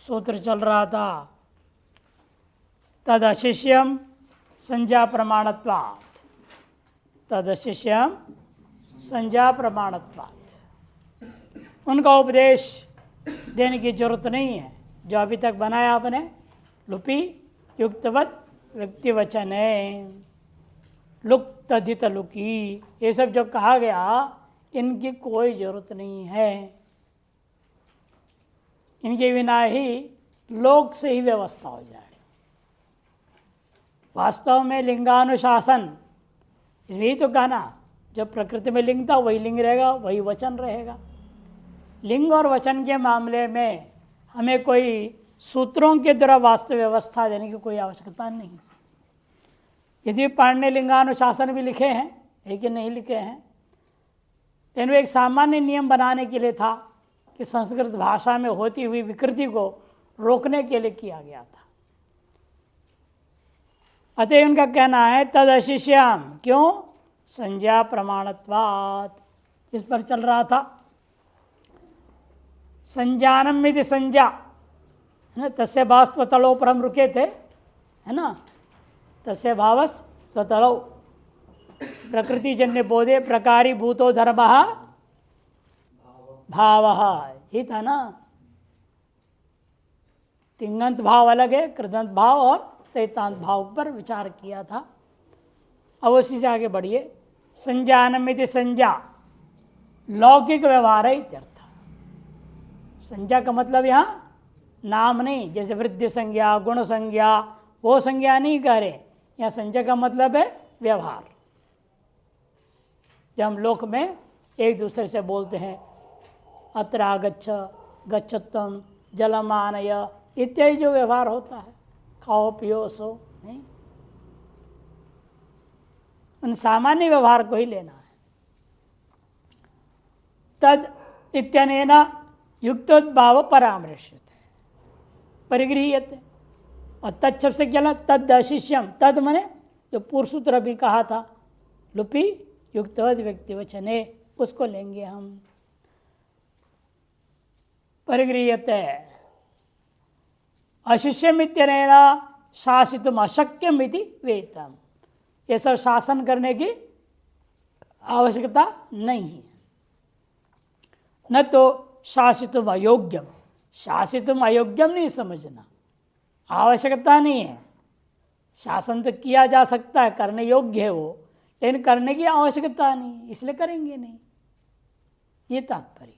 सूत्र चल रहा था, तदशिष्यम संज्ञा प्रमाणत्वात्, तदशिष्यम संज्ञा प्रमाणत्वात्। उनका उपदेश देने की जरूरत नहीं है जो अभी तक बनाया आपने। लुपि युक्तवत व्यक्तिवचन है, लुक तद्धित लुकी, ये सब जब कहा गया इनकी कोई जरूरत नहीं है। इनके बिना ही लोक से ही व्यवस्था हो जाए। वास्तव में लिंगानुशासन, इसलिए तो कहना, जब प्रकृति में लिंग था वही लिंग रहेगा, वही वचन रहेगा। लिंग और वचन के मामले में हमें कोई सूत्रों के द्वारा वास्तव व्यवस्था देने की कोई आवश्यकता नहीं। यदि पाणिनि लिंगानुशासन भी लिखे हैं, लेकिन नहीं लिखे हैं, लेकिन वो एक सामान्य नियम बनाने के लिए था कि संस्कृत भाषा में होती हुई विकृति को रोकने के लिए किया गया था। अतः उनका कहना है तदशिष्याम, क्यों? संज्ञा प्रमाणत्वात्, इस पर चल रहा था। संज्ञानम यदि संज्ञा है ना, तस्य भाव स्वतलो पर हम रुके थे, है ना। तस्य भाव स्वतलो प्रकृति जन्य बोधे प्रकारी भूतो धर्म भाव, ये था ना। तिङंत भाव अलग है, कृदंत भाव और तैतांत भाव पर विचार किया था। अब उसी से आगे बढ़िए। संज्ञानम यदि संज्ञा लौकिक व्यवहार है इत्यर्थ। संज्ञा का मतलब यहाँ नाम नहीं, जैसे वृद्धि संज्ञा, गुण संज्ञा, वो संज्ञा नहीं कह रहे। यहाँ संज्ञा का मतलब है व्यवहार। जब हम लोक में एक दूसरे से बोलते हैं अत्र आगच्छ, गच्छत्वम, जलमानय इत्यादि जो व्यवहार होता है, खाओ पियो सो, नहीं, उन सामान्य व्यवहार को ही लेना है। तद इत्यनेन युक्तोद्भाव परामर्शित है, परिगृह्यते। और तद शब्द से क्या? तद अशिष्यम, तद मने जो पूर्व सूत्र भी कहा था, लुपि युक्तवद व्यक्तिवचने, उसको लेंगे हम। परिगृह्यते अशिष्यम इत्यनेन शासितुम अशक्यम इति वेतम। ये सब शासन करने की आवश्यकता नहीं है। न तो शासितुम अयोग्यम, शासितुम अयोग्यम नहीं समझना, आवश्यकता नहीं है। शासन तो किया जा सकता है, करने योग्य है वो, लेकिन करने की आवश्यकता नहीं, इसलिए करेंगे नहीं, ये तात्पर्य है।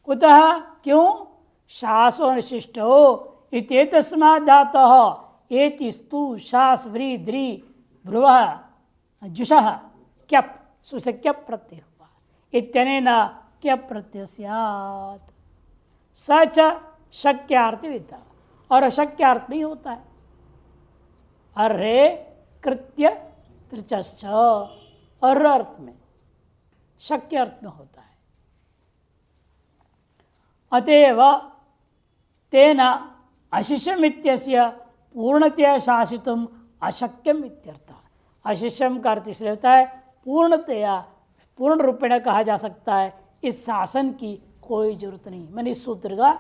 कुतः, क्यों? शासो अनिशिष्ट हो इत्येतस्माद् धातुः एति स्तु शास व्री द्री भ्रुवः जुषः क्यप सुसे क्यप प्रत्यय हुआ इत्यनेन क्यप प्रत्यय स्यात्। सच शक्यार्थविता, और अशक्यार्थ भी होता है। अर्हे कृत्य त्रिचश्च, और अर्थ में, शक्य अर्थ में होता है। अतएव तेन अशिष्यम इत्यस्य पूर्णतया शासितुम अशक्यम इत्यर्थ। अशिष्यम का अर्थ इसलिए होता है पूर्णतया, पूर्ण रूपेण कहा जा सकता है इस शासन की कोई जरूरत नहीं। मैंने इस सूत्र का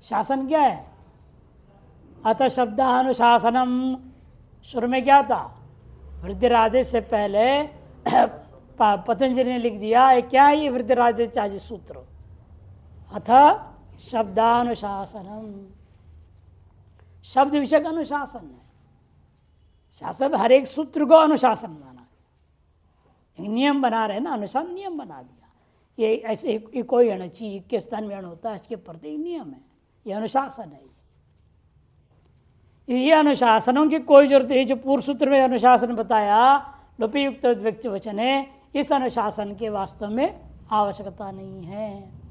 शासन क्या है? अतः शब्दानुशासनम, शुरू में क्या था? वृद्धिरादेश से पहले पतंजलि ने लिख दिया, क्या है ये वृद्धिरादेश आदि सूत्र? अतः शब्दानुशासनम, शब्द विषय का अनुशासन है। शासन हर एक सूत्र को अनुशासन माना, एक नियम बना रहे ना, अनुशासन नियम बना दिया। ये ऐसे कोई अणची के स्थान में अण होता है, इसके प्रति नियम है, ये अनुशासन है। ये अनुशासनों की कोई जरूरत नहीं। जो पूर्व सूत्र में अनुशासन बताया लुपि युक्त व्यक्ति वचन है, इस अनुशासन के वास्तव में आवश्यकता नहीं है।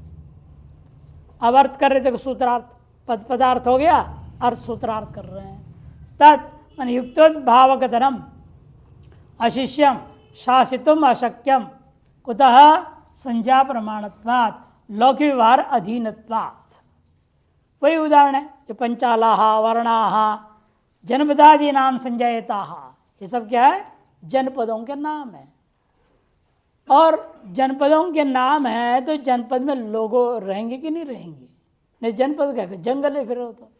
अब अर्थ कर रहे थे सूत्रार्थ, पदार्थ हो गया, अर्थ सूत्रार्थ कर रहे हैं। तद मान युक्तोद्भावकतरम अशिष्यम शासितुम अशक्यम, कुतः संज्ञा प्रमाणत्वात् लौकिक व्यवहार अधीनत्वात्। वही उदाहरण है जो पंचालाह, वर्णाह, जनपदादि नाम संज्ञायताः, ये सब क्या है? जनपदों के नाम है। और जनपदों के नाम है तो जनपद में लोग रहेंगे कि नहीं रहेंगे? नहीं जनपद क्या जंगल है, फिर वो तो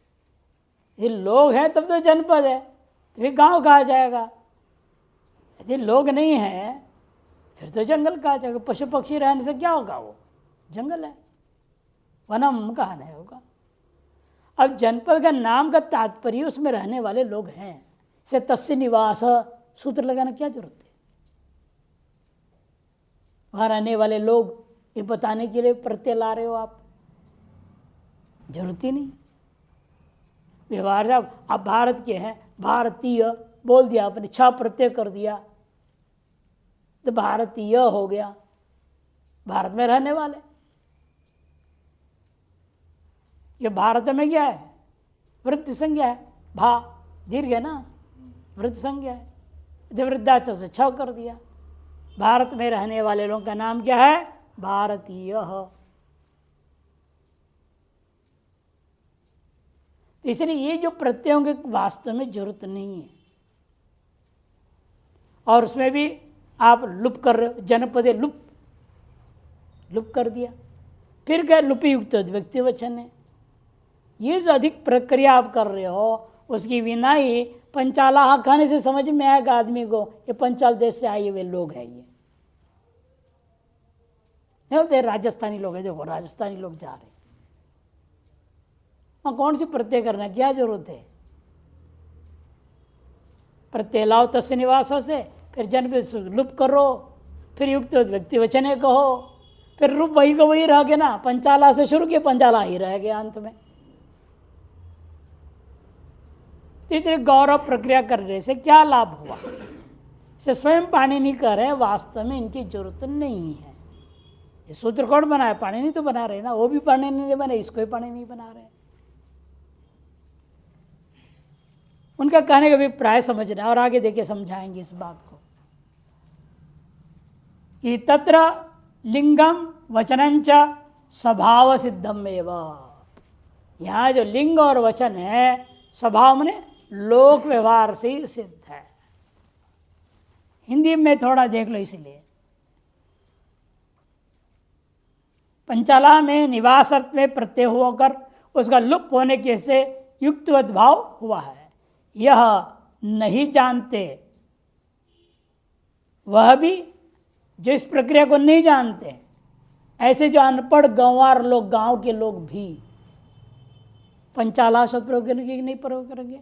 ये लोग हैं तब तो जनपद है, तो फिर गांव कहा जाएगा। यदि लोग नहीं हैं फिर तो जंगल कहा जाएगा। पशु पक्षी रहने से क्या होगा, वो जंगल है, वनम कहा नहीं होगा। अब जनपद का नाम का तात्पर्य उसमें रहने वाले लोग हैं, से तस्य निवास सूत्र लगाना क्या जरूरत है। वहां रहने वाले लोग ये बताने के लिए प्रत्यय ला रहे हो आप, जरूरत ही नहीं। व्यवहार जब आप भारत के हैं, भारतीय बोल दिया आपने, 6 प्रत्यय कर दिया तो भारतीय हो गया, भारत में रहने वाले। ये भारत में क्या है, वृत्ति संज्ञा है, भा दीर्घ है ना, वृत्ति संज्ञा है, वृद्धाचल से 6 कर दिया। भारत में रहने वाले लोगों का नाम क्या है, भारतीय। तो इसलिए ये जो प्रत्ययों के वास्तव में जरूरत नहीं है, और उसमें भी आप लुप कर रहे हो, जनपदे लुप कर दिया, फिर क्या लुपयुक्त व्यक्ति वचन है। ये जो अधिक प्रक्रिया आप कर रहे हो उसकी बिना ही पंचाला खाने से समझ में आएगा आदमी को ये पंचाल देश से आए हुए लोग हैं। ये नहीं होते राजस्थानी लोग हैं, देखो राजस्थानी लोग जा रहे हैं, वहाँ कौन सी प्रत्यय करना, क्या जरूरत है। प्रत्यय लाओ तस्य निवास से, फिर जनपद लुप करो, फिर युक्त व्यक्ति वचने कहो, फिर रूप वही का वही रह गया ना, पंचाला से शुरू किया पंचाला ही रह गया अंत में। इतने गौरव प्रक्रिया करने से क्या लाभ हुआ, से स्वयं पाणिनि कह रहे हैं वास्तव में इनकी जरूरत नहीं है। ये सूत्र कौन बनाया, पाणिनि तो बना रहे ना, वो भी पाणिनि ने बना, इसको भी पाणिनि बना रहे। उनका कहने का अभिप्राय समझना, और आगे देखिए समझाएंगे इस बात को कि तत्र लिंगम वचनंच स्वभाव सिद्धम एवं। यहाँ जो लिंग और वचन है स्वभाव में लोक व्यवहार से ही सिद्ध है। हिंदी में थोड़ा देख लो, इसलिए पंचाला में निवास अर्थ में प्रत्यय होकर उसका लुप्त होने के से युक्तवत भाव हुआ है। यह नहीं जानते, वह भी जो इस प्रक्रिया को नहीं जानते, ऐसे जो अनपढ़ गंवार लोग, गांव के लोग भी पंचाला शब्द प्रयोग करेंगे कि नहीं प्रयोग करेंगे।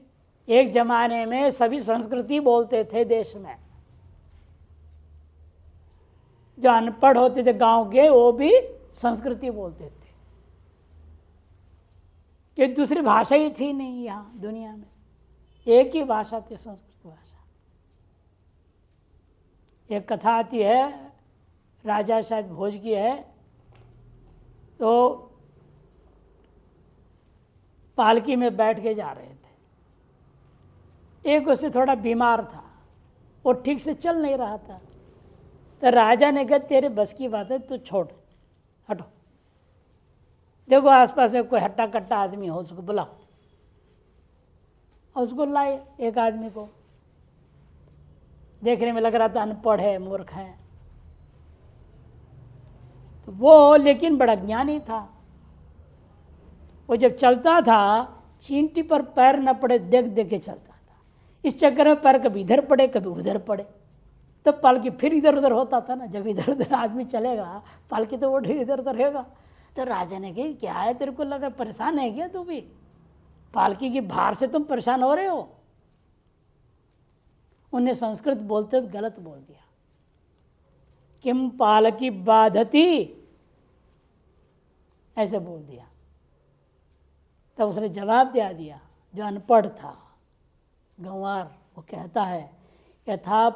एक जमाने में सभी संस्कृति बोलते थे देश में, जो अनपढ़ होते थे गांव के वो भी संस्कृति बोलते थे, कि दूसरी भाषा ही थी नहीं यहाँ दुनिया में, एक ही भाषा थी संस्कृत भाषा। एक कथा आती है, राजा शायद भोज की है, तो पालकी में बैठ के जा रहे थे, एक उससे थोड़ा बीमार था, वो ठीक से चल नहीं रहा था, तो राजा ने कहा तेरे बस की बात है, तू छोड़, हटो, देखो आसपास में कोई हट्टा कट्टा आदमी हो उसको बुलाओ। और उसको लाए एक आदमी को, देखने में लग रहा था अनपढ़ है, मूर्ख है, तो वो लेकिन बड़ा ज्ञानी था। वो जब चलता था चींटी पर पैर न पड़े देख देख के चलता था, इस चक्कर में पैर कभी इधर पड़े कभी उधर पड़े, तो पालकी फिर इधर उधर होता था ना। जब इधर उधर आदमी चलेगा पालकी तो वो इधर उधर रहेगा। तो राजा ने कहा क्या है तेरे को लगा, परेशान है क्या तू भी, पालकी की भार से तुम परेशान हो रहे हो। उन्हें संस्कृत बोलते तो गलत बोल दिया, किम पालकी बाधती, ऐसे बोल दिया। तब उसने जवाब दिया, जो अनपढ़ था गंवार, वो कहता है यथा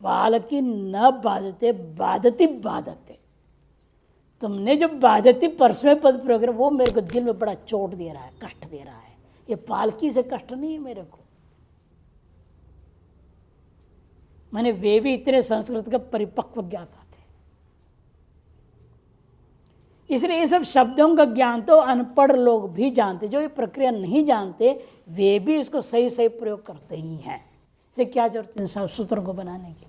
पालकी न बाधते बाधती बाधते, तुमने जो बाधती परस्मय पद प्रयोग किया वो मेरे को दिल में बड़ा चोट दे रहा है, कष्ट दे रहा है। ये पालकी से कष्ट नहीं है मेरे को। मैंने वे भी इतने संस्कृत का परिपक्व ज्ञाता थे, इसलिए ये सब शब्दों का ज्ञान तो अनपढ़ लोग भी जानते, जो ये प्रक्रिया नहीं जानते वे भी इसको सही सही प्रयोग करते ही हैं। इसे क्या जरूरत है सब सूत्रों को बनाने की।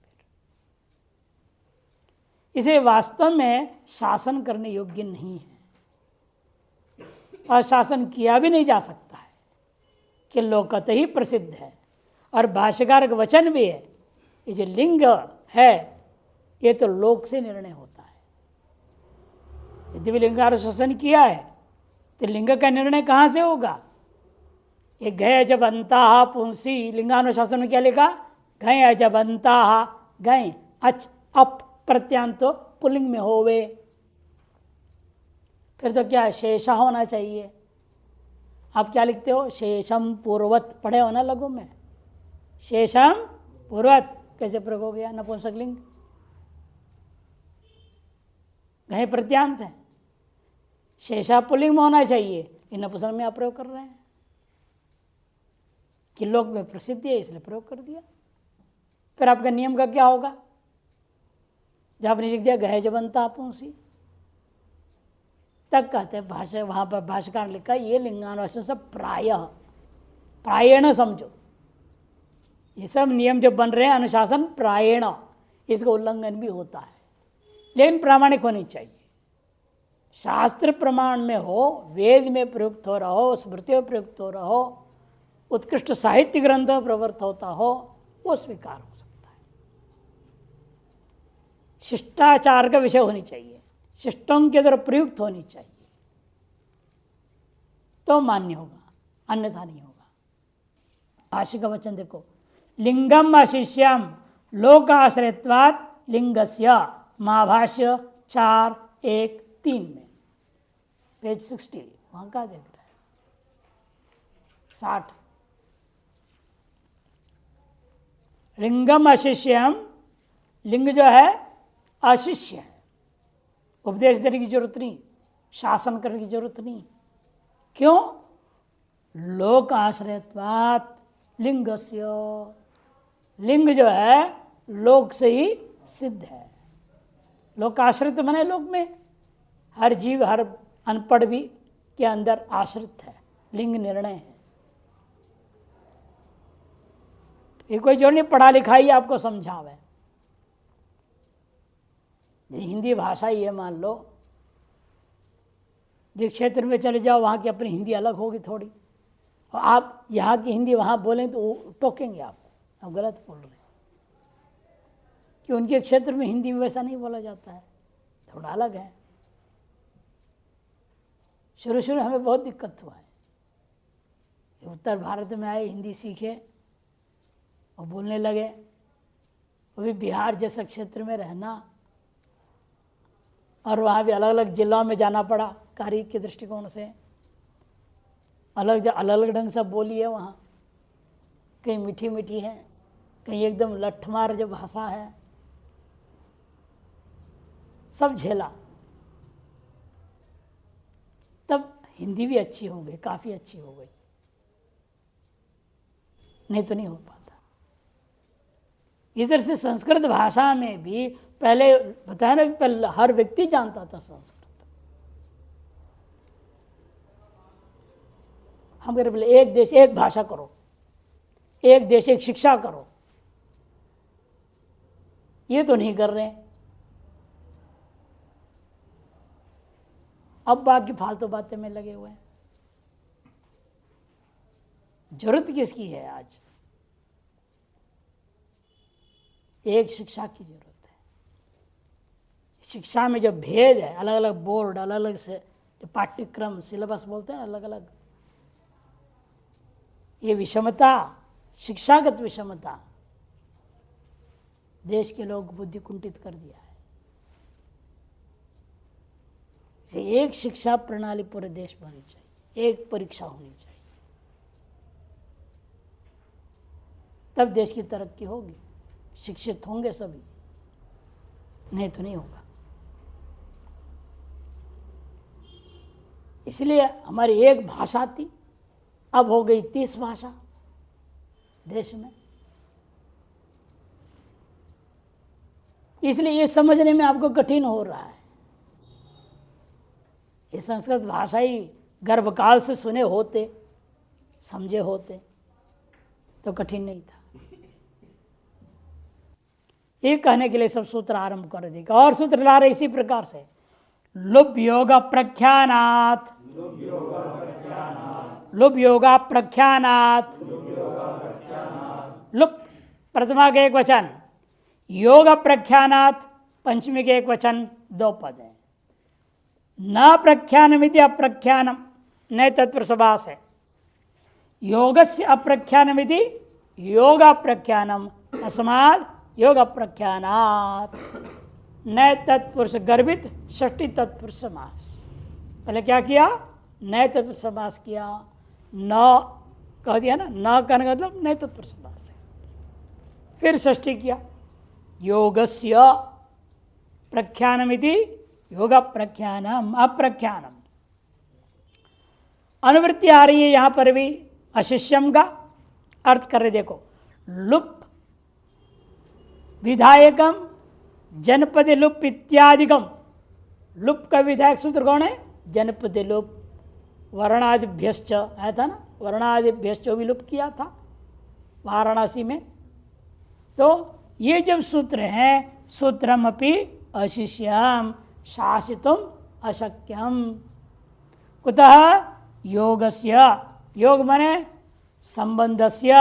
इसे वास्तव में शासन करने योग्य नहीं है। और शासन किया भी नहीं जा सकता है कि लोकत ही प्रसिद्ध है। और भाष्यकार का वचन भी है, ये जो लिंग है ये तो लोक से निर्णय होता है। यदि भी लिंगानुशासन किया है तो लिंग का निर्णय कहाँ से होगा? ये गय जब अंता पुंसी, लिंगानुशासन में क्या लिखा? गय जब अंता, गय अच अप प्रत्यांत तो पुल्लिंग में होवे, फिर तो क्या शेषा होना चाहिए। आप क्या लिखते हो? शेषम पूर्वत पढ़े हो ना लघु में, शेषम पूर्वत कैसे प्रयोग हो गया? नपुंसक लिंग, गए प्रत्यांत है, शेषा पुल्लिंग में होना चाहिए, ये नपुंसक में आप प्रयोग कर रहे हैं कि लोक में प्रसिद्ध है इसलिए प्रयोग कर दिया। फिर आपका नियम का क्या होगा? जब आपने लिख दिया गहे जबंता पुंसी, तब कहते हैं भाषा, वहाँ पर भाष्यकार ने लिखा ये लिंगानुशासन सब प्रायण समझो। ये सब नियम जो बन रहे हैं अनुशासन प्रायण, इसका उल्लंघन भी होता है, लेकिन प्रामाणिक होनी चाहिए। शास्त्र प्रमाण में हो, वेद में प्रयुक्त हो रहा हो, स्मृतियों प्रयुक्त हो रहा हो, उत्कृष्ट साहित्य ग्रंथों प्रवृत्त होता हो, वो स्वीकार हो सकता है। शिष्टाचार का विषय होनी चाहिए, शिष्टों के द्वारा प्रयुक्त होनी चाहिए, तो मान्य होगा, अन्यथा नहीं होगा। भाष्य का वचन देखो, लिंगम अशिष्यम लोकाश्रयत्वात् लिंगस्य, महाभाष्य 4:1-3 में, पेज 60, वहां का देख रहे हैं 60। लिंगम अशिष्यम, लिंग जो है अशिष्य है, उपदेश देने की जरूरत नहीं, शासन करने की जरूरत नहीं। क्यों? लोक आश्रयत्वात् लिंगस्य, लिंग जो है लोक से ही सिद्ध है। लोक आश्रित बने, लोक में हर जीव, हर अनपढ़ भी के अंदर आश्रित है, लिंग निर्णय है। ये कोई जो नहीं पढ़ा लिखा ही आपको समझावे। हिंदी भाषा ही है, मान लो जिस क्षेत्र में चले जाओ वहाँ की अपनी हिंदी अलग होगी थोड़ी, और आप यहाँ की हिंदी वहाँ बोलें तो टोकेंगे आपको, आप गलत बोल रहे हैं, कि उनके क्षेत्र में हिंदी में वैसा नहीं बोला जाता है, थोड़ा अलग है। शुरू शुरू हमें बहुत दिक्कत हुआ है। उत्तर भारत में आए, हिंदी सीखे और बोलने लगे, वो भी बिहार जैसा क्षेत्र में रहना, और वहाँ भी अलग अलग जिलों में जाना पड़ा कार्य के दृष्टिकोण से, अलग अलग ढंग से बोली है वहाँ, कहीं मीठी मीठी है, कहीं एकदम लठमार जो भाषा है, सब झेला। तब हिंदी भी अच्छी हो गई, काफ़ी अच्छी हो गई, नहीं तो नहीं हो पाता। इस तरह से संस्कृत भाषा में भी पहले बताया ना कि पहले हर व्यक्ति जानता था संस्कृत। हम कह रहे बोले एक देश एक भाषा करो, एक देश एक शिक्षा करो, ये तो नहीं कर रहे हैं। अब बाकी फालतू बातें में लगे हुए हैं। जरूरत किसकी है आज? एक शिक्षा की जरूरत है। शिक्षा में जो भेद है, अलग अलग बोर्ड, अलग अलग से पाठ्यक्रम, सिलेबस बोलते हैं अलग अलग, ये विषमता, शिक्षागत विषमता देश के लोग बुद्धि कुंठित कर दिया है। इसे एक शिक्षा प्रणाली पूरे देश में होनी चाहिए, एक परीक्षा होनी चाहिए, तब देश की तरक्की होगी, शिक्षित होंगे सभी, नहीं तो नहीं होगा। इसलिए हमारी एक भाषा थी, अब हो गई 30 भाषा देश में। इसलिए ये समझने में आपको कठिन हो रहा है। ये संस्कृत भाषा ही गर्भकाल से सुने होते, समझे होते तो कठिन नहीं था। ये कहने के लिए सब सूत्र आरंभ कर देगा, और सूत्र ला रहे इसी प्रकार से, लुभ योग प्रख्यानात् लुप योगा प्रख्यानात्, लुप प्रथमा के एक वचन, योग प्रख्यानात् पंचमी के एक वचन, दो पद है। न प्रख्यानमिति अप्रख्यानम, न तत्पुरुष समास है। योगस्य अप्रख्यानमिति योग प्रख्यानम, अस्माद् योग प्रख्यानात्, न तत्पुरुष गर्भित षष्ठी तत्पुरुष समास। पहले क्या किया? न तत्पुरुष समास किया, न कह दिया ना, न कहने का मतलब न तत्पुरुष समास है। फिर षष्ठी किया, योगस्य प्रख्यानमिति योग प्रख्यानम अप्रख्यानम। अनुवृत्ति आ रही है यहां पर भी, अशिष्यम का अर्थ कर रहे। देखो, लुप विधायकम जनपद लुप इत्यादिकम। लुप का विधायक सूत्र कौन है? जनपद लुप। वर्णादिभ्यश्च आया था ना, वर्णादिभ्यश्च भी लुप किया था वाराणसी में। तो ये जब सूत्र हैं, सूत्रम अपि अशिष्यम शासितुम अशक्यम। कुतः? योगस्य, योग माने संबंधस्य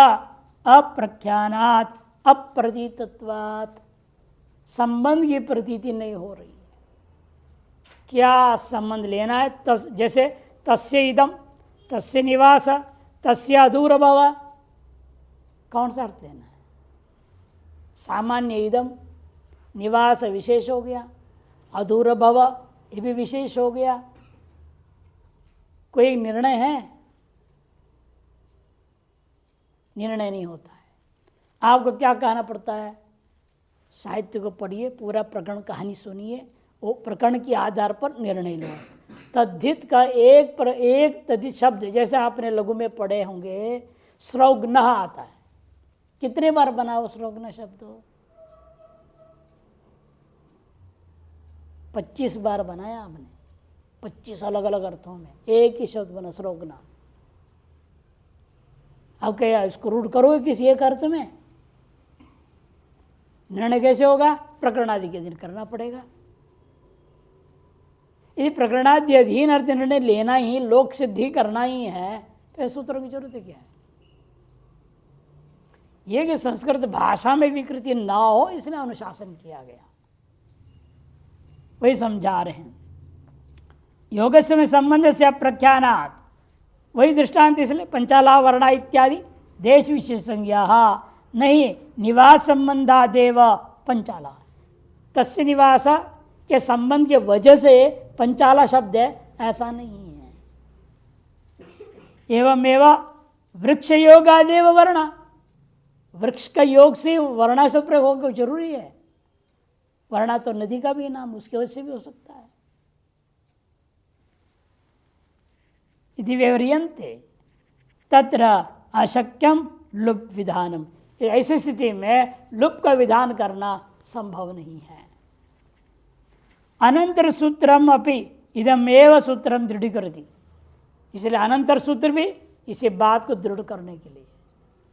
अप्रख्यानात् अप्रतीतत्वात्। संबंध की प्रतीति नहीं हो रही है। क्या संबंध लेना है? जैसे तस्य इदम, तस्य निवास, तस्य अधूर भव, कौन सा अर्थ लेना है? सामान्य इदम, निवास विशेष हो गया, अधूर भव ये भी विशेष हो गया। कोई निर्णय है? निर्णय नहीं होता है। आपको क्या कहना पड़ता है? साहित्य को पढ़िए, पूरा प्रकरण कहानी सुनिए, वो प्रकरण के आधार पर निर्णय लो। तद्धित का एक पर एक तद्धित शब्द, जैसे आपने लघु में पढ़े होंगे, श्रौघ्न आता है। कितने बार बना वो श्रौघ्न शब्द? 25 बार बनाया आपने, 25 अलग अलग अर्थों में एक ही शब्द बना, श्रौघ्न। अब क्या इसको रूढ़ करोगे किसी एक अर्थ में? निर्णय कैसे होगा? प्रकरणादि के दिन करना पड़ेगा। यदि प्रकरणादि अधीन अर्थ निर्णय लेना ही, लोक सिद्धि करना ही है, फिर सूत्रों की जरूरत क्या है? यह कि संस्कृत भाषा में विकृति ना हो, इसलिए अनुशासन किया गया, वही समझा रहे हैं। योगस्य में संबंध से अप्रख्यानात्, वही दृष्टांत इसलिए पंचाला वर्णा इत्यादि देश विशेष संज्ञा नहीं, निवास संबंधादेव पंचाला। तस्य निवास के संबंध के वजह से पंचाला शब्द है, ऐसा नहीं है। एवमेव वृक्ष योगादेव वर्णा, वृक्ष का योग से वर्णा से प्रयोग होगा जरूरी है। वर्णा तो नदी का भी नाम, उसके वजह से भी हो सकता है। यदि व्यवह्रियन्ते तत्र अशक्यम लुप विधानम, ऐसी स्थिति में लुप का विधान करना संभव नहीं है। अनंतर सूत्रम अपि इदमेव सूत्रम दृढ़ीकरति, इसलिए अनंतर सूत्र भी इसी बात को दृढ़ करने के लिए,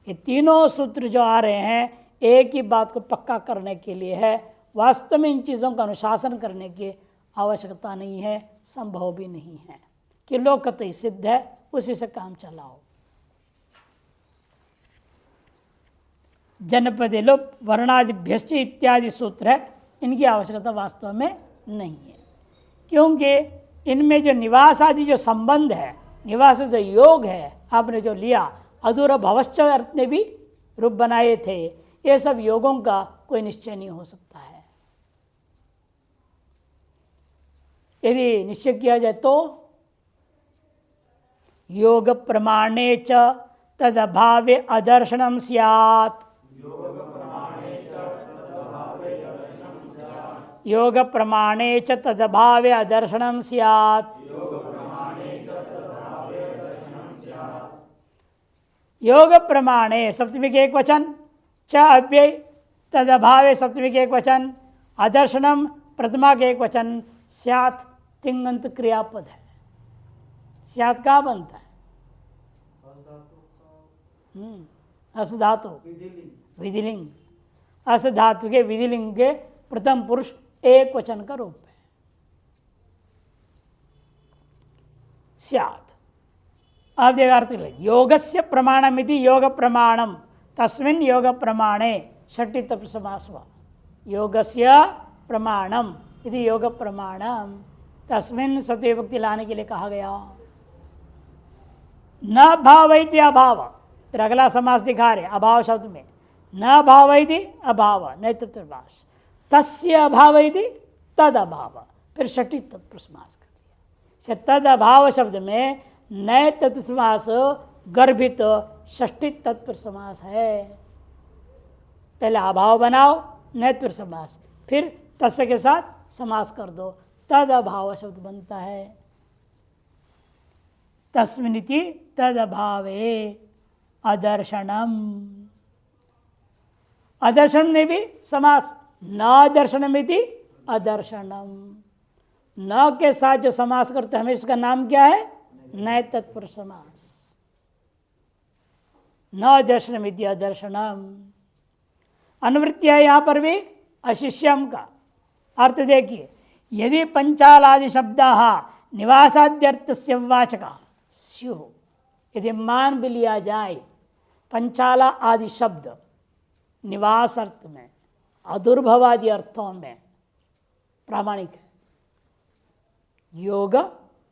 ये तीनों सूत्र जो आ रहे हैं एक ही बात को पक्का करने के लिए है। वास्तव में इन चीज़ों का अनुशासन करने की आवश्यकता नहीं है, संभव भी नहीं है कि लोकतः सिद्ध है, उसी से काम चलाओ। जनपदे लुप वर्णादिभ्यश्च इत्यादि सूत्र है, इनकी आवश्यकता वास्तव में नहीं है, क्योंकि इनमें जो निवास आदि जो संबंध है, निवास जो योग है आपने जो लिया, अधूर भवश्च अर्थ ने भी रूप बनाए थे, ये सब योगों का कोई निश्चय नहीं हो सकता है। यदि निश्चय किया जाए तो योग प्रमाणे च तद अभावे अदर्शनम स्यात्, योग प्रमाणे च तद अभावे अदर्शनम स्यात्, योग प्रमाणे सप्तमी के एक वचन, च अव्यय तद अभावे सप्तमी के एक वचन, अदर्शनम प्रथमा के एक वचन, स्यात् तिङन्त क्रियापद है। स्यात् कहाँ बनता है? अस धातु विधिलिंग, अस धातु के विधिलिंग के प्रथम पुरुष एक वचन का रूप है। स्यात्। अब देखा अर्थ योगस्य प्रमाणमिति योग प्रमाणम तस्मिन् योग प्रमाणे षष्ठी तत्पुरुष समास हुआ। योगस्य प्रमाणम इति योग प्रमाणम तस्मिन् सत्य विभक्ति लाने के लिए कहा गया। न भावैति अभाव, फिर अगला समास दिखा रहे अभाव शब्द में, न भावैति अभाव नैतृत्वभाष, तस्य अभावैति तद अभाव, फिर षष्ठी तत्पुरुष समास कर दिया। तद अभाव शब्द में नए तत्व समास गर्भित षष्ठी तत्पुरुष समास है। पहले अभाव बनाओ नए तत्पुरुष समास, फिर तस्य के साथ समास कर दो, तद अभाव शब्द बनता है। तस्मिनिति तद अभावे अदर्शनम, अदर्शन में भी समास, न दर्शनमिति अदर्शनम, न के साथ जो समास करते हैं हमें इसका नाम क्या है? नए तत्पुरुष समास। न दर्शनमिति अदर्शनम। अनुवृत्ति है यहां पर भी अशिष्यम का अर्थ देखिए, यदि पंचालादि शब्द निवासाद्यर्थस्य वाचका स्युः, यदि मान भी लिया जाए पंचाला आदि शब्द निवास अर्थ में अदुर्भवादि अर्थों में प्रामाणिक है, योग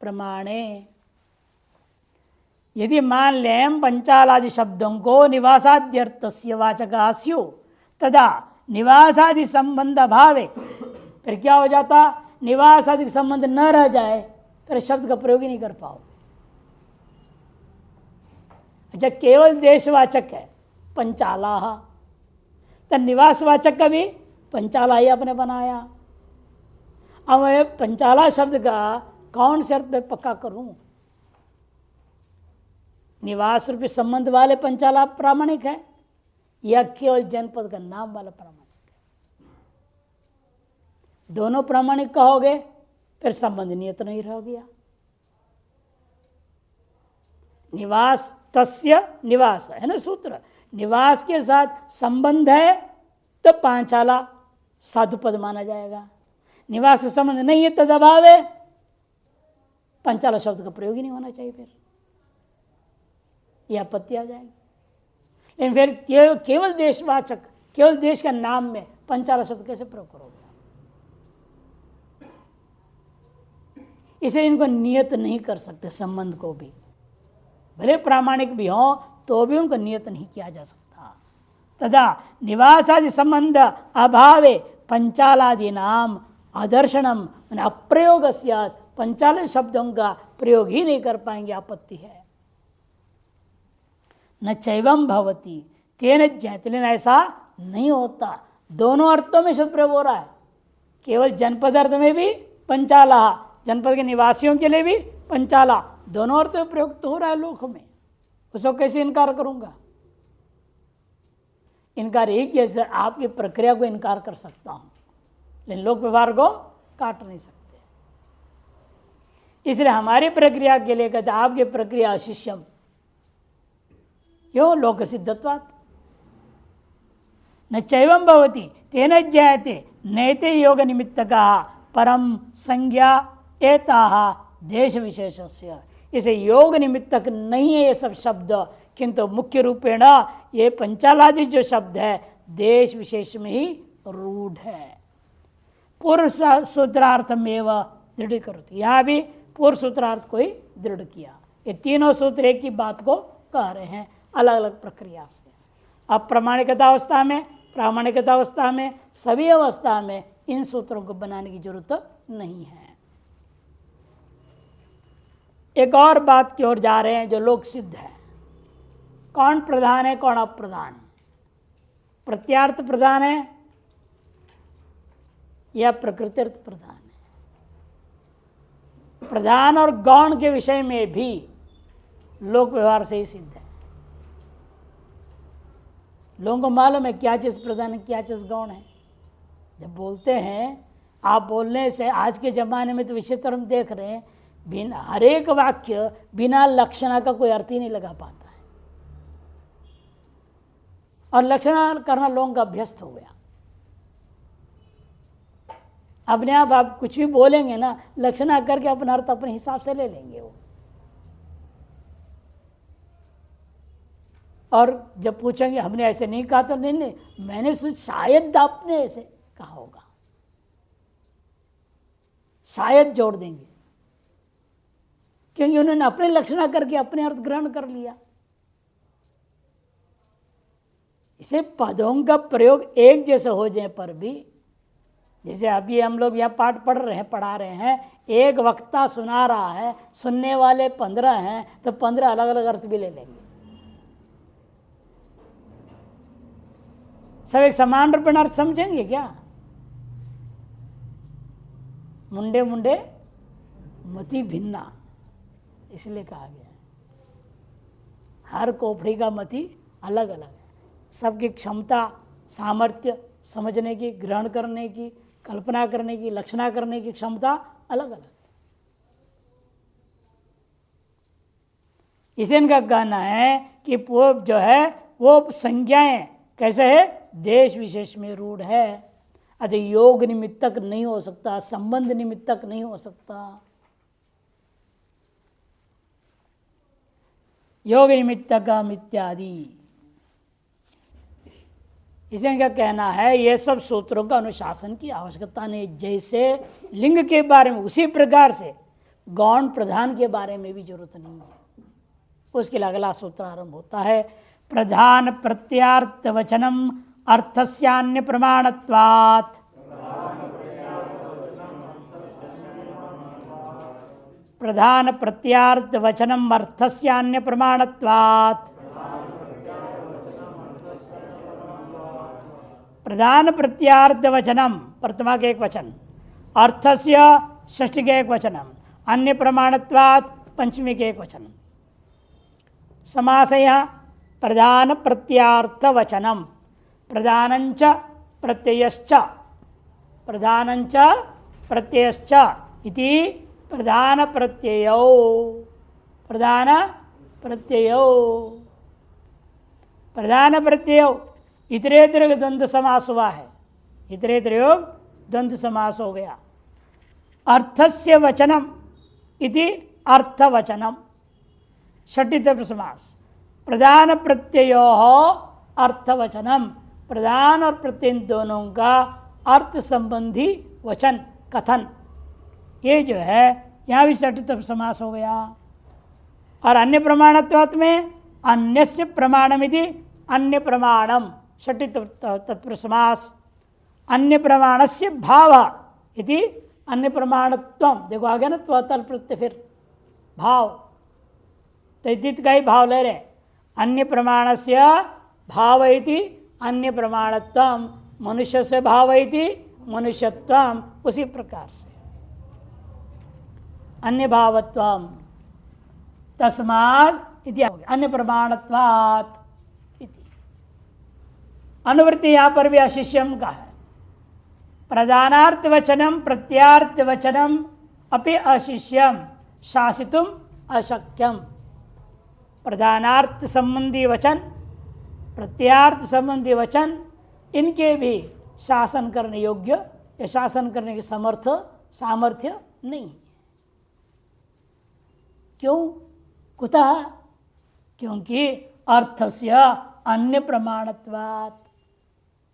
प्रमाणे यदि मान लें पंचालादि शब्दों को निवासाद्यर्थस्य वाचका स्युः तदा निवासादि संबंध भावे, फिर क्या हो जाता? निवासादि संबंध न रह जाए फिर शब्द का प्रयोग ही नहीं कर पाओ। अच्छा, केवल देशवाचक है पंचाला, तो निवासवाचक का भी पंचाला ही आपने बनाया। अब मैं पंचाला शब्द का कौन से अर्थ में पक्का करूं? निवास रूपी संबंध वाले पंचाला प्रामाणिक है या केवल जनपद का नाम वाला प्रामाणिक है? दोनों प्रामाणिक कहोगे फिर संबंध नियत नहीं रह गया। निवास तस्य निवास है ना सूत्र, निवास के साथ संबंध है तो पांचाला साधु पद माना जाएगा। निवास का संबंध नहीं है तद अभाव है, पंचाला शब्द का प्रयोग ही नहीं होना चाहिए, फिर यह आपत्ति आ जाएगी। लेकिन फिर केवल देशवाचक, केवल देश का नाम में पंचाला शब्द कैसे प्रयोग करोगे? इसे इनको नियत नहीं कर सकते, संबंध को भी भले प्रामाणिक भी हो तो भी उनको नियत नहीं किया जा सकता। तदा निवासादि संबंध अभावे पंचालादि नाम अदर्शनम अप्रयोग स्यात्, पंचाल शब्दों का प्रयोग ही नहीं कर पाएंगे, आपत्ति है। न चैवम भवति तेन ज्ञाति, ऐसा नहीं होता। दोनों अर्थों में शब्द प्रयोग हो रहा है, केवल जनपद अर्थ में भी पंचाला, जनपद के निवासियों के लिए भी पंचाला, दोनों अर्थ में प्रयोग तो हो रहा है लोक में, उसको कैसे इनकार करूंगा? इनकार एक ही है, आपकी प्रक्रिया को इनकार कर सकता हूं लेकिन लोक व्यवहार को काट नहीं सकते। इसलिए हमारी प्रक्रिया के लिए कहते आपकी प्रक्रिया अशिष्यम, क्यों? लोक सिद्धत्वात्। न चैवम भवति तेन ज्ञायते नैते योग निमित्तका परम संज्ञा एताः देश विशेषस्य, इसे योग निमित्तक नहीं है ये सब शब्द, किंतु मुख्य रूपेण ये पंचालादि जो शब्द है देश विशेष में ही रूढ़ है। पूर्व सूत्रार्थमेव दृढ़ करती, यहाँ भी पूर्व सूत्रार्थ को ही दृढ़ किया। ये तीनों सूत्र एक ही बात को कह रहे हैं अलग अलग प्रक्रिया से। अब प्रामाणिकता अवस्था में, प्रामाणिकता अवस्था में, सभी अवस्था में इन सूत्रों को बनाने की जरूरत नहीं है। एक और बात की ओर जा रहे हैं जो लोक सिद्ध है। कौन प्रधान है कौन अप्रधान है? प्रत्यार्थ प्रधान है या प्रकृत्यर्थ प्रधान है? प्रधान और गौण के विषय में भी लोक व्यवहार से ही सिद्ध है। लोगों को मालूम है क्या चीज प्रधान है क्या चीज गौण है। जब बोलते हैं, आप बोलने से आज के जमाने में तो विशेषतर हम देख रहे हैं बिना हर एक वाक्य बिना लक्षणा का कोई अर्थ ही नहीं लगा पाता है, और लक्षणा करना लोगों का अभ्यस्त हो गया। अपने आप कुछ भी बोलेंगे ना, लक्षणा करके अपना अर्थ अपने हिसाब से ले लेंगे वो। और जब पूछेंगे हमने ऐसे नहीं कहा, तो नहीं नहीं मैंने शायद आपने ऐसे कहा होगा, शायद जोड़ देंगे, क्योंकि उन्होंने अपने लक्षणा करके अपने अर्थ ग्रहण कर लिया। इसे पदों का प्रयोग एक जैसे हो जाए पर भी, जैसे अभी हम लोग यहाँ पाठ पढ़ा रहे हैं, एक वक्ता सुना रहा है, सुनने वाले 15 हैं, तो 15 अलग अलग अर्थ भी ले लेंगे। सब एक समान रूप में अर्थ समझेंगे क्या? मुंडे मुंडे मति भिन्ना, इसलिए कहा गया है। हर कोपड़ी का मति अलग अलग है, सबकी क्षमता, सामर्थ्य, समझने की, ग्रहण करने की, कल्पना करने की, लक्षणा करने की क्षमता अलग अलग है। इसे इनका कहना है कि वो जो है वो संज्ञाएं कैसे है, देश विशेष में रूढ़ है, अतः योग निमित्तक नहीं हो सकता, संबंध निमित्तक नहीं हो सकता। योग निमित्तकम इत्यादि, इसे क्या कहना है, ये सब सूत्रों का अनुशासन की आवश्यकता नहीं। जैसे लिंग के बारे में उसी प्रकार से गौण प्रधान के बारे में भी जरूरत नहीं है। उसके लिए अगला सूत्र आरंभ होता है, प्रधान प्रत्यार्थ वचनम अर्थस्यान्य प्रमाणत्वात्। प्रधान प्रत्यार्थ वचनम अर्थस्यान्य प्रमाणत्वात्। प्रधान प्रत्यार्थ वचनम प्रथमा के एक वचन, अर्थस्य षष्ठी के एक वचनम, अन्य प्रमाणत्वात् पंचमी के एक वचन। समासय प्रधान प्रत्यार्थ वचनम, प्रधानंच प्रत्ययश्च, प्रधानंच प्रत्ययश्च इति प्रधान प्रत्ययो, प्रधान प्रत्ययो, प्रधान प्रत्ययो इतरेतर द्वंद्व समास हुआ है, इतरेतर योग द्वंद्व समास हो गया। अर्थस्य वचनम इति अर्थवचनम, षष्ठी तत्पुरुष समास, प्रधान प्रत्ययो अर्थवचनम, प्रधान और प्रत्यय दोनों का अर्थ संबंधी वचन कथन, ये जो है यहाँ भी षष्ठी तत्पुरुष समास हो गया। और अन्य प्रमाणत्वात् में अन्यस्य प्रमाणमिति अन्य प्रमाणम, षष्ठी तत्पुरुष समास, अन्य प्रमाणस्य भाव इति अन्य प्रमाणत्वम, देखो आ गया ना त्वतल प्रत्यय, फिर भाव, तैतित का ही भाव ले रहे, अन्य प्रमाणस्य भाव इति अन्य प्रमाणत्वम, मनुष्य से भाव इति मनुष्यत्वम, उसी प्रकार से अन्य भावत्वम तस्मात् इति अन्य प्रमाणत्वात् इति। अनुवृत्ति यहाँ पर भी अशिष्यम का है, प्रधानार्थ वचनम प्रत्यार्थ वचनम अपि अशिष्यम शासितुम अशक्यम। प्रधानार्थ संबंधी वचन, प्रत्यार्थ संबंधी वचन, इनके भी शासन करने योग्य या शासन करने के सामर्थ्य नहीं। क्यों? कुतः? क्योंकि अर्थस्य अन्य प्रमाणत्वात्,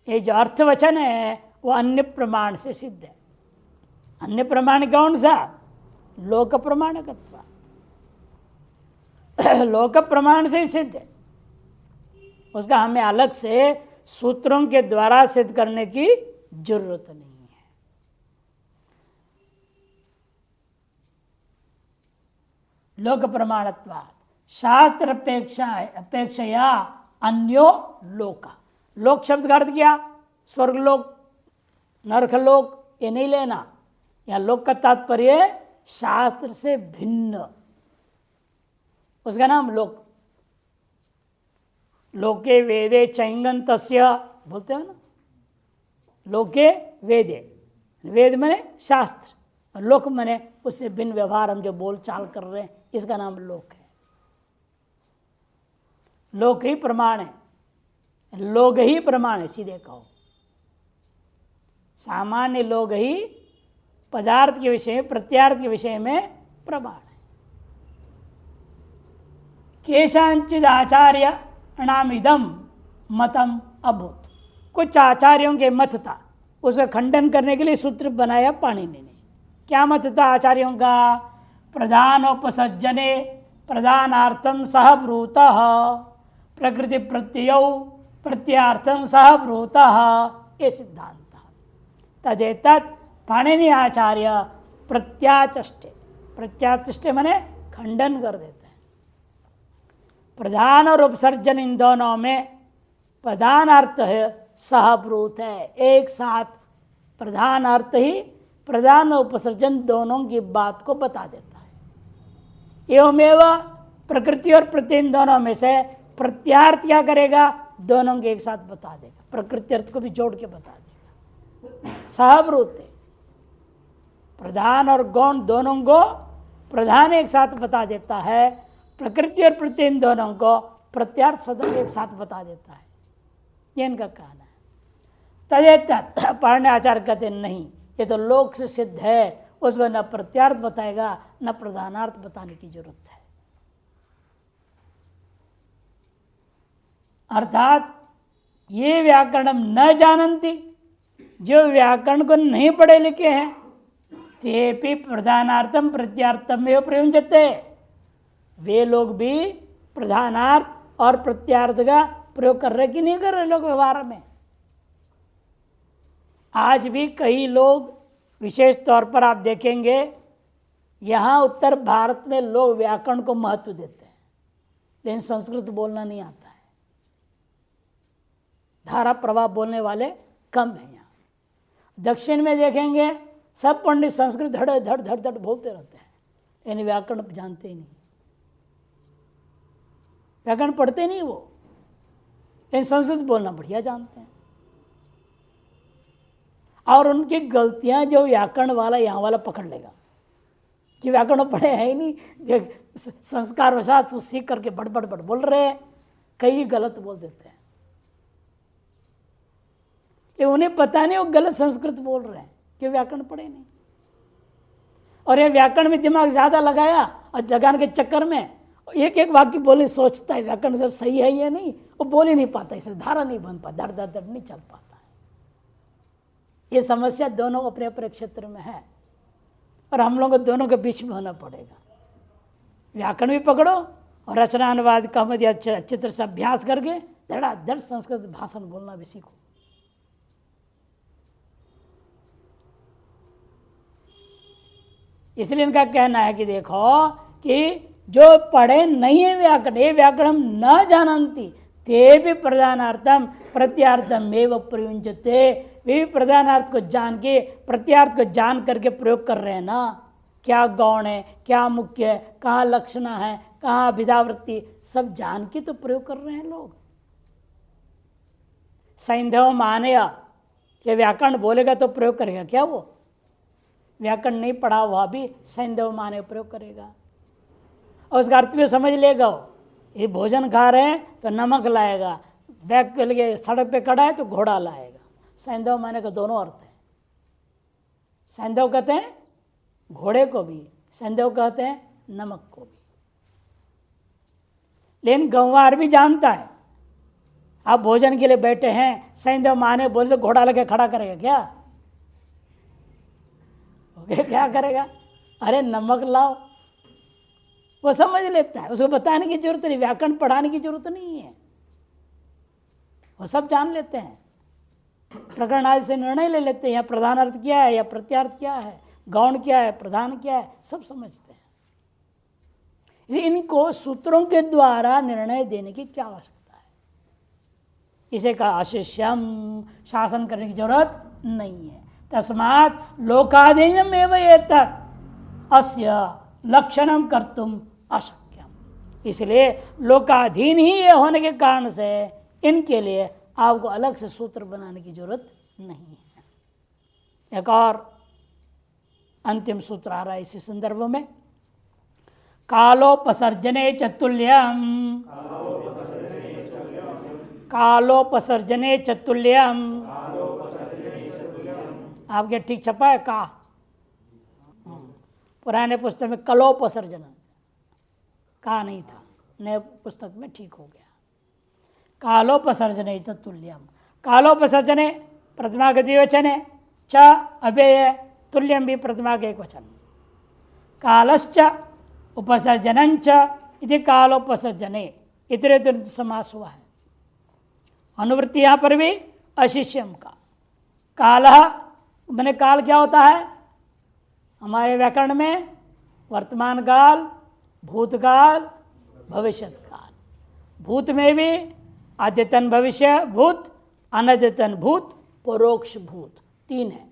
ये जो अर्थवचन है वो अन्य प्रमाण से सिद्ध है। अन्य प्रमाण कौन सा? लोक प्रमाणकत्व, लोक प्रमाण से ही सिद्ध है, उसका हमें अलग से सूत्रों के द्वारा सिद्ध करने की जरूरत नहीं है। लोक प्रमाणत्वात् शास्त्र अपेक्षया अन्यो लोका। लोक शब्द का अर्थ क्या? स्वर्गलोक, नरकलोक, ये नहीं लेना। यहाँ लोक का तात्पर्य शास्त्र से भिन्न, उसका नाम लोक। लोके वेदे चैंगन तस्य बोलते हो ना, लोके वेदे, वेद मने शास्त्र, और लोक मने उससे भिन्न व्यवहार हम जो बोल चाल कर रहे हैं, इसका नाम लोक है। लोक ही प्रमाण है, लोग ही प्रमाण है, सीधे कहो। सामान्य लोग ही पदार्थ के विषय में, प्रत्यार्थ के विषय में प्रमाण है। केशांचिद आचार्य अणामिदम मतम अभूत। कुछ आचार्यों के मत था, उसे खंडन करने के लिए सूत्र बनाया पाणिनि ने। क्या मत था आचार्यों का? प्रधानोपसर्जने प्रधानार्थम सह ब्रूतः प्रकृति प्रत्ययौ प्रत्यार्थम सह ब्रूतः, ये सिद्धांत। तदेतत् पाणिनि आचार्य प्रत्याचष्टे, प्रत्याचष्टे माने खंडन कर देते हैं। प्रधान और उपसर्जन इन दोनों में प्रधान अर्थ है सहब्रूत है, एक साथ प्रधान अर्थ ही प्रधान और उपसर्जन दोनों की बात को बता देता है। एवमेव प्रकृति और प्रत्यय इन दोनों में से प्रत्यार्थ क्या करेगा? दोनों के एक साथ बता देगा, प्रकृति अर्थ को भी जोड़ के बता देगा। सहब्रूत है, प्रधान और गौण दोनों को प्रधान एक साथ बता देता है, प्रकृति और प्रत्यय इन दोनों को प्रत्यार्थ सदन एक साथ बता देता है। ये इनका कहना है। तदेतत् पाणिनि आचार्य कहते नहीं, ये तो लोक से सिद्ध है, उसमें न प्रत्यार्थ बताएगा न प्रधानार्थ बताने की जरूरत है। अर्थात ये व्याकरण न जानती, जो व्याकरण को नहीं पढ़े लिखे हैं, तेपि प्रधानार्थम प्रत्यार्थम एवं प्रयुंजते, वे लोग भी प्रधानार्थ और प्रत्यार्थ का प्रयोग कर रहे कि नहीं कर रहे लोग व्यवहार में। आज भी कई लोग, विशेष तौर पर आप देखेंगे यहाँ उत्तर भारत में लोग व्याकरण को महत्व देते हैं, लेकिन संस्कृत बोलना नहीं आता है। धारा प्रवाह बोलने वाले कम हैं। यहाँ दक्षिण में देखेंगे सब पंडित संस्कृत धड़ धड़ धड़ धड़ बोलते रहते हैं, यानी व्याकरण जानते ही नहीं, व्याकरण पढ़ते नहीं वो, लेकिन संस्कृत बोलना बढ़िया जानते हैं। और उनकी गलतियां जो व्याकरण वाला यहाँ वाला पकड़ लेगा कि व्याकरण पढ़े है ही नहीं, संस्कार वशात सीख करके बड़ बड़ बड़ बोल रहे हैं, कई गलत बोल देते हैं। ये उन्हें पता नहीं वो गलत संस्कृत बोल रहे हैं कि व्याकरण पढ़े नहीं, और ये व्याकरण में दिमाग ज़्यादा लगाया और लगाने के चक्कर में एक एक वाक्य बोले सोचता है व्याकरण से सही है या नहीं, वो बोल ही नहीं पाता, इसलिए धारा नहीं बन पाता, धड़ धड़ धड़ नहीं चल पाता है। ये समस्या दोनों अपने अपने क्षेत्र में है, और हम लोगों को दोनों के बीच में होना पड़ेगा। व्याकरण भी पकड़ो और रचना अनुवाद का अच्छी तरह से अभ्यास करके धड़ाधड़ संस्कृत भाषण बोलना भी सीखो। इसलिए इनका कहना है कि देखो कि जो पढ़े नहीं है व्याकरण, ये व्याकरण न जानती, ते भी प्रधानार्थम प्रत्यार्थम एवं प्रयुंजते, वे प्रधानार्थ को जान के प्रत्यार्थ को जान करके प्रयोग कर रहे हैं ना। क्या गौण है, क्या मुख्य है, कहाँ लक्षणा है, कहाँ विधावृत्ति, सब जान के तो प्रयोग कर रहे हैं लोग। सैंधव मानया कि व्याकरण बोलेगा तो प्रयोग करेगा क्या? वो व्याकरण नहीं पढ़ा हुआ भी सैंधव माने प्रयोग करेगा, और उसका अर्थ भी समझ लेगा। ये भोजन खा रहे हैं तो नमक लाएगा, बैग के लिए सड़क पे खड़ा है तो घोड़ा लाएगा। सैंधव माने का दोनों अर्थ है। सैंधव कहते हैं घोड़े को भी, सैंधव कहते हैं नमक को भी। लेकिन गंवार भी जानता है, आप भोजन के लिए बैठे हैं, सैंधव माने बोले तो घोड़ा लगे खड़ा करेगा क्या? क्या करेगा? अरे नमक लाओ, वो समझ लेता है, उसको बताने की जरूरत नहीं, व्याकरण पढ़ाने की जरूरत नहीं है, वो सब जान लेते हैं। प्रकरण आदि से निर्णय ले लेते हैं, या प्रधान अर्थ क्या है या प्रत्यार्थ क्या है, गौण क्या है, प्रधान क्या है, सब समझते हैं। इसलिए इनको सूत्रों के द्वारा निर्णय देने की क्या आवश्यकता है? इसे का अशिष्यम, शासन करने की जरूरत नहीं है। तस्मात् लोकाधीनम एव एतत् अस्य लक्षणम कर्तुम अशक्यम, इसलिए लोकाधीन ही ये होने के कारण से इनके लिए आपको अलग से सूत्र बनाने की जरूरत नहीं है। एक और अंतिम सूत्र आ रहा है इसी संदर्भ में, कालोपसर्जने चतुल्यम, कालोपसर्जने चतुल्यम, आपके ठीक छपा है का? पुराने पुस्तक में कलोपसर्जन का नहीं था, नए पुस्तक में ठीक हो गया। कालोपसर्जने तुल्यम। कालोपसर्जने प्रथमा के द्विवचने, च अव्यय, तुल्यम भी प्रथमा के एक वचन। कालश्च उपसर्जनंच इति कालोपसर्जने इतरेतर समास हुआ है। अनुवृत्ति यहाँ पर भी अशिष्यम का। कालः मैंने काल क्या होता है हमारे व्याकरण में? वर्तमान काल, भूतकाल, भविष्यत काल। भूत में भी अद्यतन भविष्य भूत, अनद्यतन भूत, परोक्ष भूत, तीन है।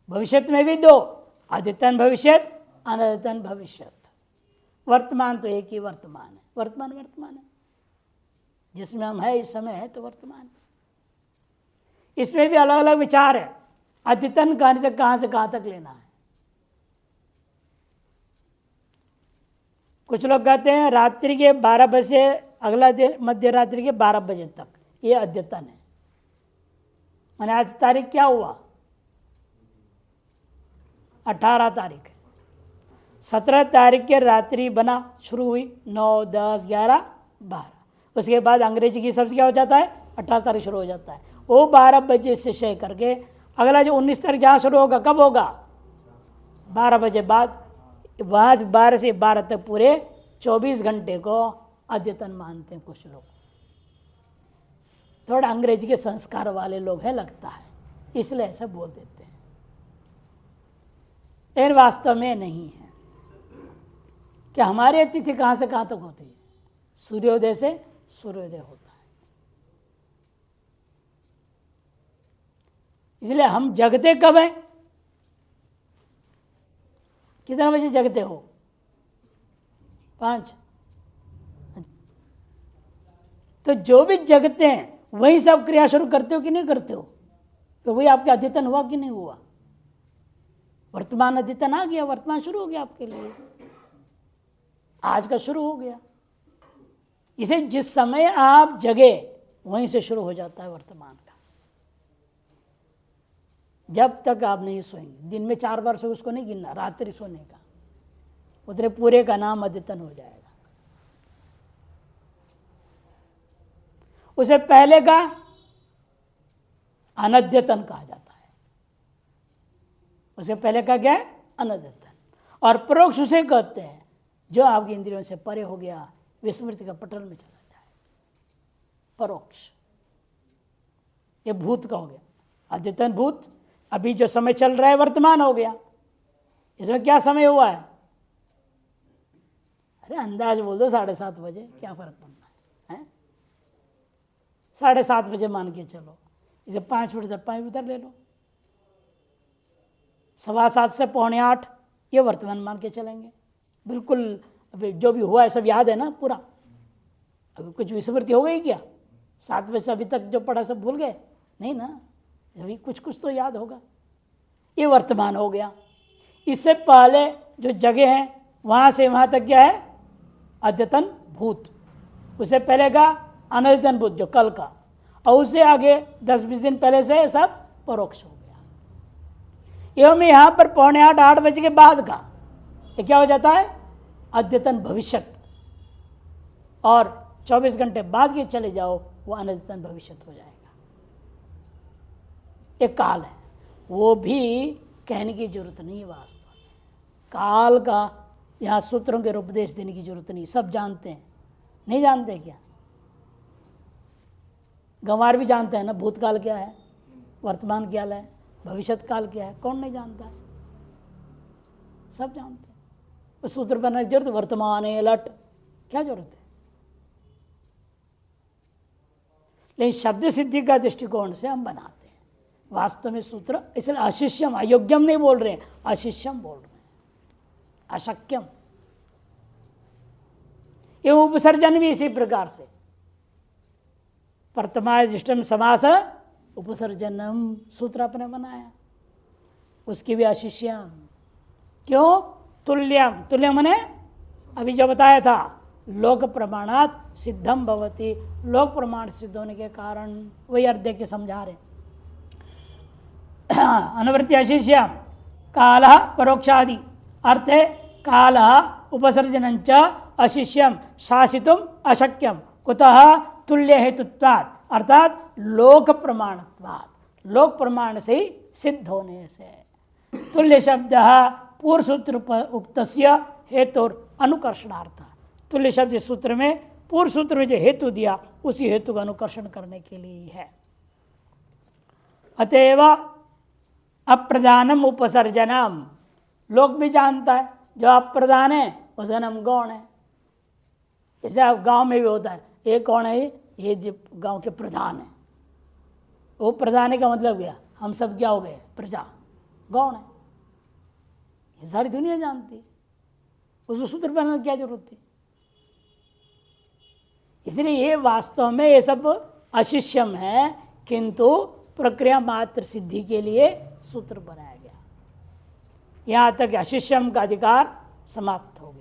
भविष्यत में भी दो, अद्यतन भविष्यत, अनद्यतन भविष्यत। वर्तमान तो एक ही वर्तमान है, वर्तमान वर्तमान है जिसमें हम है, इस समय है तो वर्तमान। इसमें भी अलग अलग विचार है। अद्यतन कहने से कहाँ तक लेना है? कुछ लोग कहते हैं रात्रि के 12 बजे से अगला दिन मध्य रात्रि के 12 बजे तक, ये अद्यतन है। मैंने आज तारीख क्या हुआ? 18 तारीख। 17 तारीख के रात्रि बना शुरू हुई 9, 10, 11, 12। उसके बाद अंग्रेजी की शब्द क्या हो जाता है? 18 तारीख शुरू हो जाता है। वो 12 बजे से शेष करके अगला जो 19 तारीख जहाँ शुरू होगा, कब होगा? 12 बजे बाद। वहाँ से 12 से 12 तक पूरे 24 घंटे को अद्यतन मानते हैं कुछ लोग। थोड़ा अंग्रेजी के संस्कार वाले लोग हैं लगता है, इसलिए ऐसा बोल देते हैं। लेकिन वास्तव में नहीं है कि हमारी तिथि कहाँ से कहाँ तक होती है? सूर्योदय से सूर्योदय होता है। इसलिए हम जगते कब हैं? कितने बजे जगते हो? 5। तो जो भी जगते हैं वही सब क्रिया शुरू करते हो कि नहीं करते हो? तो वही आपके अद्यतन हुआ कि नहीं हुआ? वर्तमान अद्यतन आ गया, वर्तमान शुरू हो गया आपके लिए, आज का शुरू हो गया। इसे जिस समय आप जगे वहीं से शुरू हो जाता है वर्तमान का। जब तक आप नहीं सोएंगे, दिन में 4 बार सो उसको नहीं गिनना, रात्रि सोने का, उतने पूरे का नाम अद्यतन हो जाएगा। उसे पहले का अनद्यतन कहा जाता है। उसे पहले का क्या है? अनद्यतन। और परोक्ष उसे कहते हैं जो आपकी इंद्रियों से परे हो गया, विस्मृति का पटल में चला जाए, परोक्ष। ये भूत का हो गया, अद्यतन भूत। अभी जो समय चल रहा है वर्तमान हो गया। इसमें क्या समय हुआ है? अरे अंदाज बोल दो, 7:30 बजे, क्या फर्क पड़ना है? 7:30 बजे मान के चलो, इसे 5 मिनट से 5 उधर ले लो। 7:15 से 7:45 ये वर्तमान मान के चलेंगे। बिल्कुल अभी जो भी हुआ है सब याद है ना पूरा? अभी कुछ विस्मृति हो गई क्या? 7 बजे से अभी तक जो पढ़ा सब भूल गए? नहीं ना, अभी कुछ कुछ तो याद होगा। ये वर्तमान हो गया। इससे पहले जो जगह हैं वहाँ से वहाँ तक क्या है? अद्यतन भूत। उससे पहले का अनद्यतन भूत जो कल का, और उससे आगे 10-20 दिन पहले से सब परोक्ष हो गया। एवं यहाँ पर 7:45, 8 बजे के बाद का ये क्या हो जाता है? अद्यतन भविष्यत। और 24 घंटे बाद के चले जाओ वो अनद्यतन भविष्यत हो जाएगा। एक काल है, वो भी कहने की जरूरत नहीं है। वास्तव में काल का यहाँ सूत्रों के उपदेश देने की जरूरत नहीं, सब जानते हैं। नहीं जानते क्या? गंवार भी जानते हैं ना, भूतकाल क्या है, वर्तमान क्या है, भविष्यत काल क्या है। कौन नहीं जानता है? सब जानते हैं। उस सूत्र बनाने की जरूरत? वर्तमान है लट, क्या जरूरत है? लेकिन शब्द सिद्धि का दृष्टिकोण से हम बनाते हैं। वास्तव में सूत्र इसलिए अशिष्यम, अयोग्यम नहीं बोल रहे हैं, अशिष्यम बोल रहे हैं, अशक्यम। ये उपसर्जन भी इसी प्रकार से, प्रथमादिष्टम समास उपसर्जनम सूत्र अपने बनाया, उसकी भी अशिष्यम। क्यों? तुल्यम। तुल्यम मने अभी जो बताया था, लोक प्रमाणात सिद्धम भवति, लोक प्रमाण सिद्ध होने के कारण, वही अर्थ के समझा रहे। अनुवृत्ति अशिष्यम काल परोक्षादि अर्थ है। काल उपसर्जनंच अशिष्यम शासितुम अशक्यम। कुतः? तुल्य हेतुत्वात्, अर्थात लोक प्रमाणत्वात्, लोक प्रमाण से ही सिद्ध होने से। तुल्य शब्द पूर्व सूत्र उक्तस्य हेतु अनुकर्षणार्थ, तुल्य शब्द इस सूत्र में पूर्व सूत्र में जो हेतु दिया उसी हेतु का अनुकर्षण करने के लिए है। अतएव अप्रधानम उपसर्जनम, लोग भी जानता है जो अप्रधान है उसका नाम गौण है। जैसे आप गांव में भी होता है, ये कौन है, ये जो गांव के प्रधान है, वो प्रधान है का मतलब क्या, हम सब क्या हो गए, प्रजा, गौण है। ये सारी दुनिया जानती है, उसको सूत्र बनाने की क्या जरूरत थी। इसलिए ये वास्तव में ये सब अशिष्यम है, किंतु प्रक्रिया मात्र सिद्धि के लिए सूत्र बनाया गया। यहां तक अशिष्यम का अधिकार समाप्त हो गया।